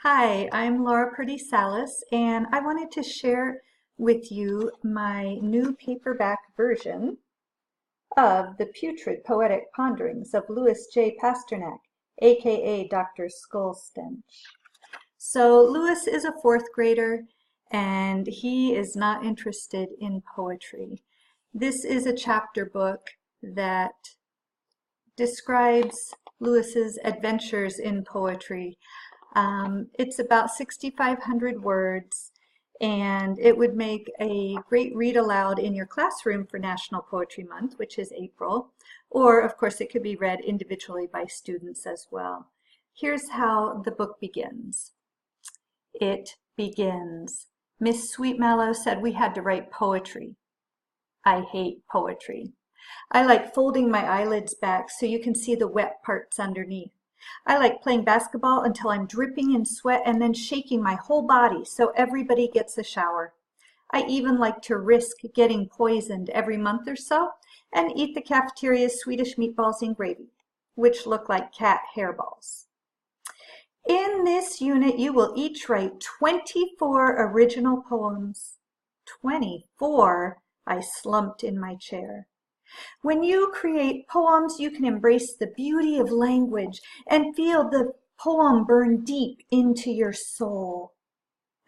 Hi, I'm Laura Purdie Salas, and I wanted to share with you my new paperback version of the Putrid Poetic Ponderings of Louis J. Pasternak, aka Dr. Skullstench. So Louis is a fourth grader, and he is not interested in poetry. This is a chapter book that describes Louis's adventures in poetry. It's about 6,500 words, and it would make a great read aloud in your classroom for National Poetry Month, which is April, or of course it could be read individually by students as well. Here's how the book begins. It begins. Miss Sweetmallow said we had to write poetry. I hate poetry. I like folding my eyelids back so you can see the wet parts underneath. I like playing basketball until I'm dripping in sweat and then shaking my whole body so everybody gets a shower. I even like to risk getting poisoned every month or so and eat the cafeteria's Swedish meatballs and gravy, which look like cat hairballs. In this unit, you will each write 24 original poems. 24? I slumped in my chair. When you create poems, you can embrace the beauty of language and feel the poem burn deep into your soul.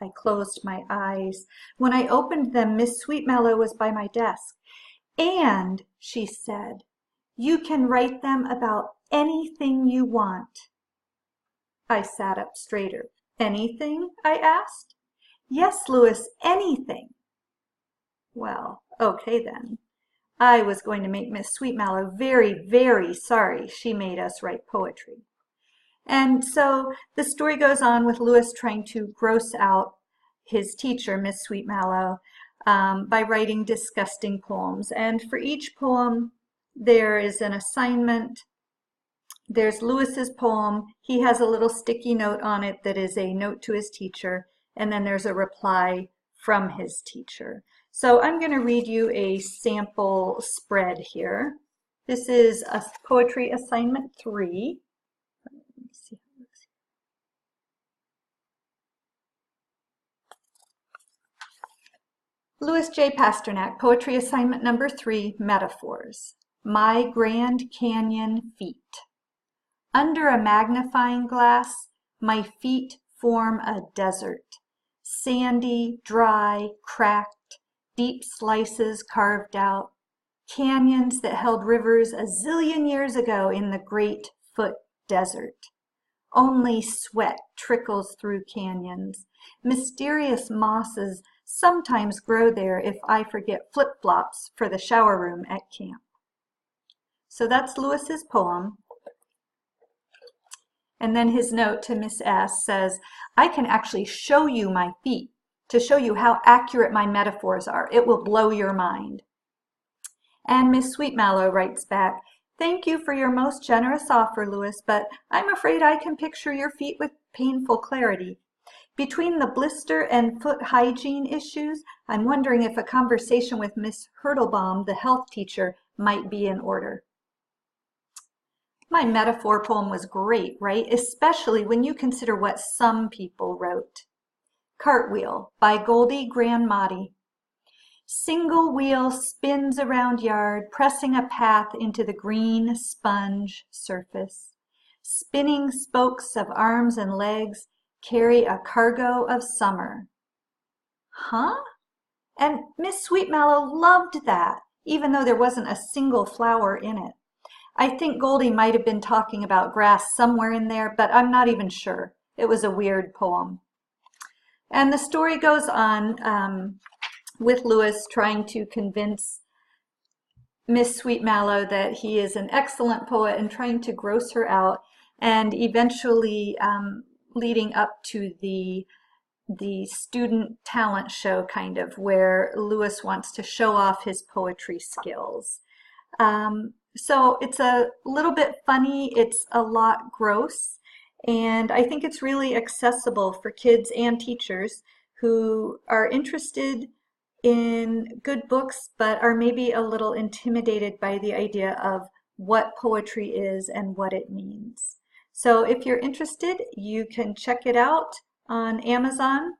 I closed my eyes. When I opened them, Miss Sweetmallow was by my desk. And, she said, you can write them about anything you want. I sat up straighter. Anything? I asked. Yes, Louis, anything. Well, okay then. I was going to make Miss Sweetmallow very, very sorry she made us write poetry. And so the story goes on with Louis trying to gross out his teacher, Miss Sweetmallow, by writing disgusting poems. And for each poem, there is an assignment. There's Louis's poem. He has a little sticky note on it that is a note to his teacher. And then there's a reply from his teacher. So I'm going to read you a sample spread here. This is a poetry assignment 3. Let me see how it looks. Louis J. Pasternak, poetry assignment number 3, Metaphors. My Grand Canyon Feet. Under a magnifying glass, my feet form a desert. Sandy, dry, cracked, deep slices carved out, canyons that held rivers a zillion years ago in the Great Foot Desert. Only sweat trickles through canyons. Mysterious mosses sometimes grow there if I forget flip-flops for the shower room at camp. So that's Louis's poem. And then his note to Miss S says, I can actually show you my feet to show you how accurate my metaphors are. It will blow your mind. And Miss Sweetmallow writes back, thank you for your most generous offer, Louis, but I'm afraid I can picture your feet with painful clarity. Between the blister and foot hygiene issues, I'm wondering if a conversation with Miss Hurtlebaum, the health teacher, might be in order. My metaphor poem was great, right? Especially when you consider what some people wrote. Cartwheel by Goldie Grandmati. Single wheel spins around yard, pressing a path into the green sponge surface. Spinning spokes of arms and legs carry a cargo of summer. Huh? And Miss Sweetmallow loved that, even though there wasn't a single flower in it. I think Goldie might have been talking about grass somewhere in there, but I'm not even sure. It was a weird poem. And the story goes on with Louis trying to convince Miss Sweetmallow that he is an excellent poet and trying to gross her out, and eventually leading up to the student talent show, kind of, where Louis wants to show off his poetry skills. So it's a little bit funny, it's a lot gross, and I think it's really accessible for kids and teachers who are interested in good books but are maybe a little intimidated by the idea of what poetry is and what it means. So if you're interested, you can check it out on Amazon,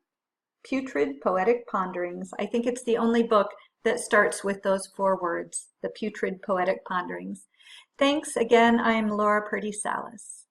Putrid, Poetic Ponderings. I think it's the only book that starts with those 4 words, the Putrid Poetic Ponderings. Thanks again. I'm Laura Purdie Salas.